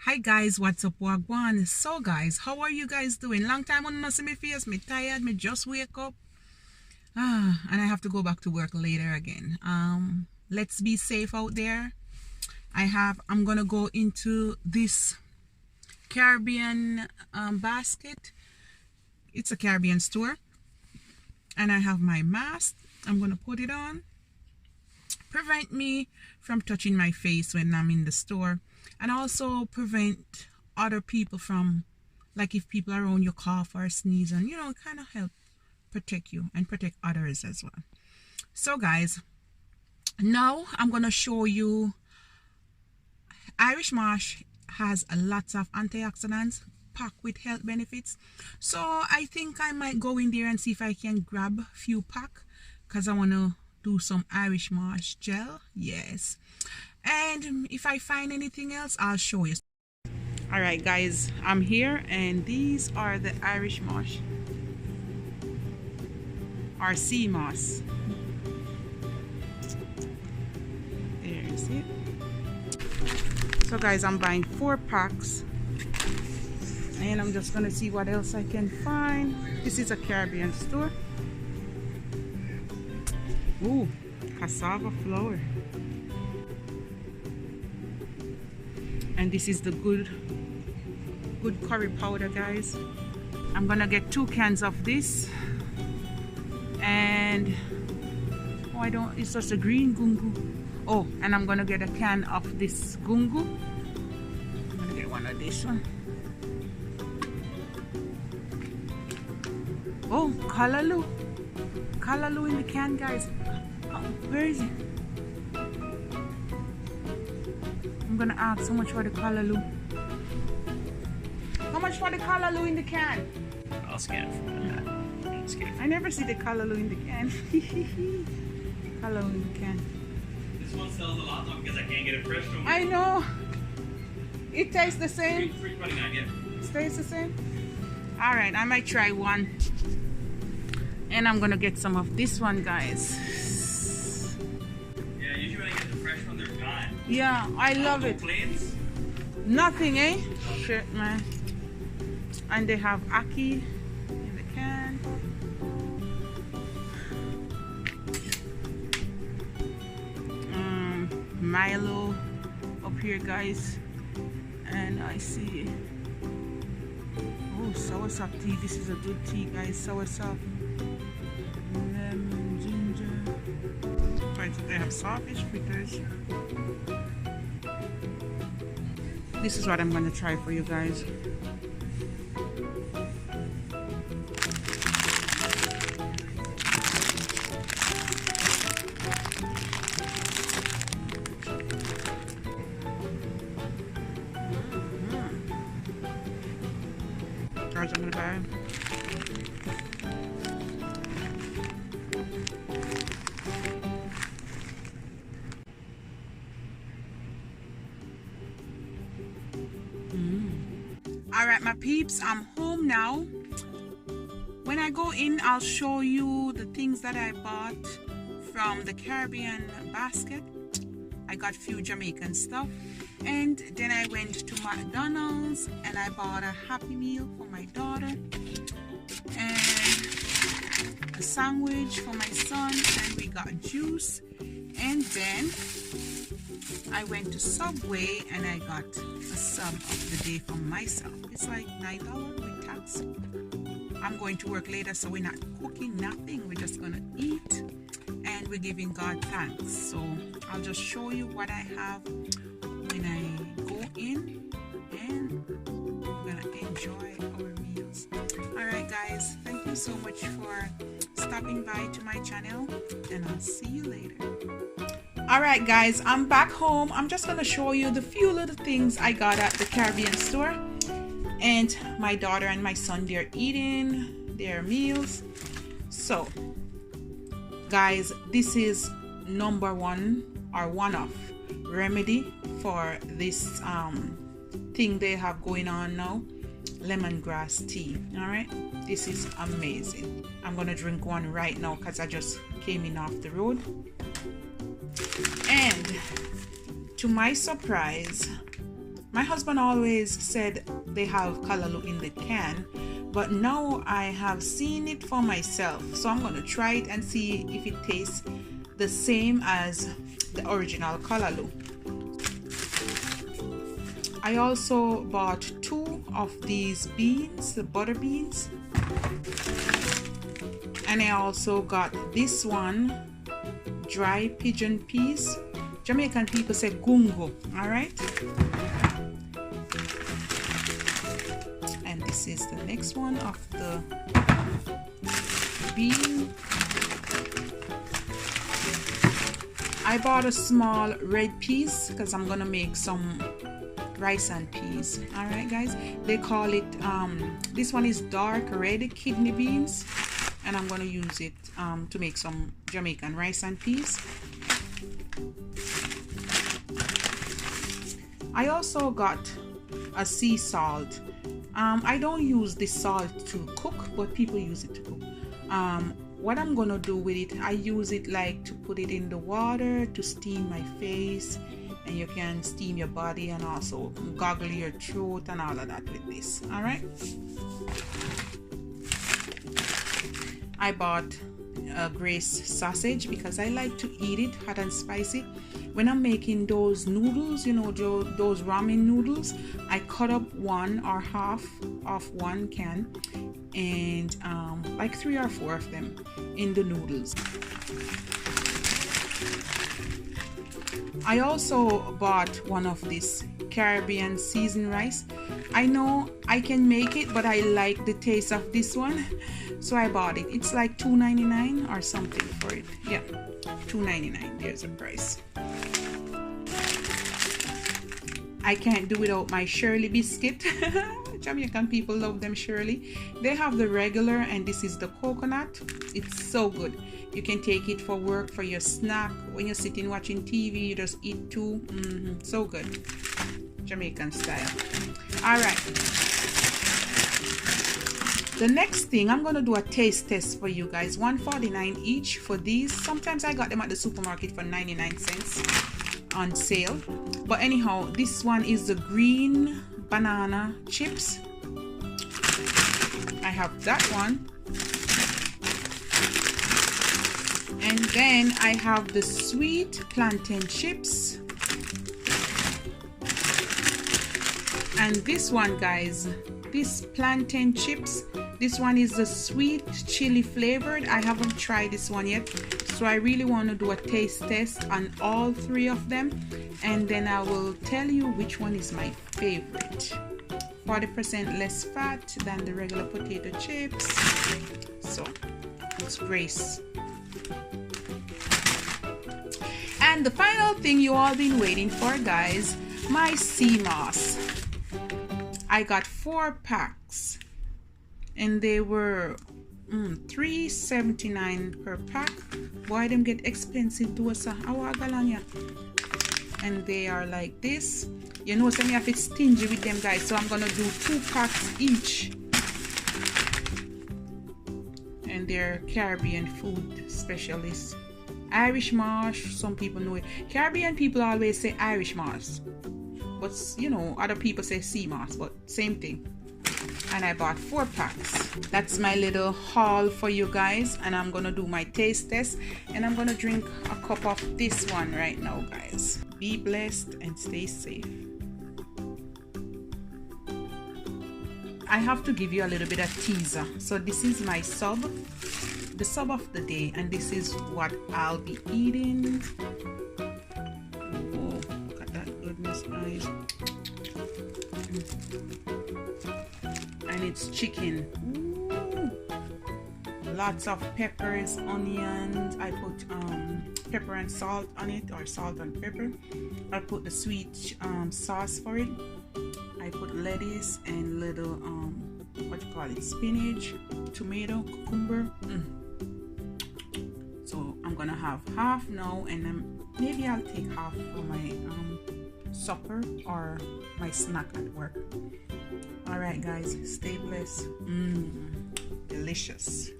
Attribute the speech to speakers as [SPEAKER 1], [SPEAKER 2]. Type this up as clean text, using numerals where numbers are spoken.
[SPEAKER 1] Hi guys, what's up, wagwan? So guys, how are you guys doing? Long time on not see me face, me tired, me just wake up. And I have to go back to work later again. Let's be safe out there. I'm gonna go into this Caribbean basket. It's a Caribbean store. And I have my mask. I'm gonna put it on. Prevent me from touching my face when I'm in the store, and also prevent other people from, like if people are around you cough or sneeze, and kind of help protect you and protect others as well. So guys, now I'm gonna show you Irish Moss has lots of antioxidants packed with health benefits. So I think I might go in there and see if I can grab a few pack, because I want to do some Irish Moss gel. Yes, and if I find anything else, I'll show you. All right guys, I'm here and these are the Irish Moss or sea moss. There's it. So guys, I'm buying 4 packs and I'm just gonna see what else I can find. This is a Caribbean store. Ooh, cassava flour. And this is the good curry powder, guys. I'm gonna get 2 cans of this. And it's just a green gungu. Oh, and I'm gonna get a can of this gungu. I'm gonna get one of this one. Oh, kalaloo. Kalaloo in the can, guys. Oh, where is it? I'm gonna ask how much for the kalaloo. How much for the kalaloo in the can?
[SPEAKER 2] I'll scan it for you.
[SPEAKER 1] I never see the kalaloo in the can. Kalaloo in the can.
[SPEAKER 2] This one sells a lot though because I can't get it fresh.
[SPEAKER 1] I know. It tastes the same.
[SPEAKER 2] $3.29, yeah.
[SPEAKER 1] It tastes the same. All right, I might try one. And I'm gonna get some of this one, guys.
[SPEAKER 2] Yeah, usually when I get the fresh one, they're gone.
[SPEAKER 1] Yeah, I love it.
[SPEAKER 2] Plains?
[SPEAKER 1] Nothing, eh? Shit, man. And they have ackee in the can. Milo up here, guys. And I see, oh, soursop tea. This is a good tea, guys. Soursop. Lemon, ginger. Right, so they have sawfish fritters. This is what I'm going to try for you guys. Guys, I'm going to buy it. All right, my peeps, I'm home now. When I go in, I'll show you the things that I bought from the Caribbean basket. I got a few Jamaican stuff, and then I went to MacDonald's and I bought a Happy Meal for my daughter and a sandwich for my son, and we got juice. And then I went to Subway and I got a sub of the day for myself. It's like $9 with tax. I'm going to work later, so we're not cooking nothing. We're just gonna eat and we're giving God thanks. So I'll just show you what I have when I go in, and we're gonna enjoy our meals. All right guys, thank you so much for stopping by to my channel, and I'll see you later. All right guys, I'm back home. I'm just gonna show you the few little things I got at the Caribbean store, and my daughter and my son, they're eating their meals. So guys, this is number one of remedy for this thing they have going on now, lemongrass tea. All right, this is amazing. I'm gonna drink one right now because I just came in off the road. And to my surprise, My husband always said they have callaloo in the can, but now I have seen it for myself, so I'm going to try it and see if it tastes the same as the original callaloo. I also bought 2 of these beans, the butter beans, and I also got this one, dry pigeon peas. Jamaican people say gungo, all right? And this is the next one of the bean. I bought a small red peas because I'm gonna make some rice and peas. All right, guys, they call it this one is dark red kidney beans, and I'm gonna use it to make some Jamaican rice and peas. I also got a sea salt. I don't use this salt to cook, but people use it to cook. What I'm gonna do with it, I use it like to put it in the water to steam my face, and you can steam your body and also gargle your throat and all of that with this. All right, I bought a Grace sausage because I like to eat it hot and spicy. When I'm making those noodles, you know, those ramen noodles, I cut up one or half of one can and like 3 or 4 of them in the noodles. I also bought one of this Caribbean seasoned rice. I know I can make it, but I like the taste of this one, so I bought it. It's like $2.99 or something for it. Yeah, $2.99. There's a price. I can't do without my Shirley biscuit. Jamaican people love them Shirley. They have the regular, and this is the coconut. It's so good. You can take it for work, for your snack. When you're sitting watching TV, you just eat 2. So good. Jamaican style. All right. The next thing, I'm going to do a taste test for you guys. $1.49 each for these. Sometimes I got them at the supermarket for 99 cents on sale. But anyhow, this one is the green banana chips. I have that one. And then I have the sweet plantain chips. And this one, guys, this plantain chips, this one is the sweet chili flavored. I haven't tried this one yet, so I really want to do a taste test on all 3 of them, and then I will tell you which one is my favorite. 40% less fat than the regular potato chips, so it's Grace. And the final thing you all been waiting for, guys, my sea moss. I got 4 packs and they were $3.79 per pack. Boy, them get expensive to us. And they are like this. You know, so me have to stingy with them, guys, so I'm gonna do 2 packs each. And they're Caribbean food specialists. Irish marsh, some people know it. Caribbean people always say Irish marsh, but you know, other people say sea moss, but same thing. And I bought 4 packs. That's my little haul for you guys, and I'm gonna do my taste test, and I'm gonna drink a cup of this one right now, guys. Be blessed and stay safe. I have to give you a little bit of teaser. So this is my sub, the sub of the day, and this is what I'll be eating. Oh, look at that goodness, guys. And it's chicken. Ooh. Lots of peppers, onions. I put pepper and salt on it, or salt and pepper. I put the sweet sauce for it. I put lettuce and little what you call it, spinach, tomato, cucumber. So I'm gonna have half now, and then maybe I'll take half for my supper or my snack at work. All right, guys, stay blessed. Delicious.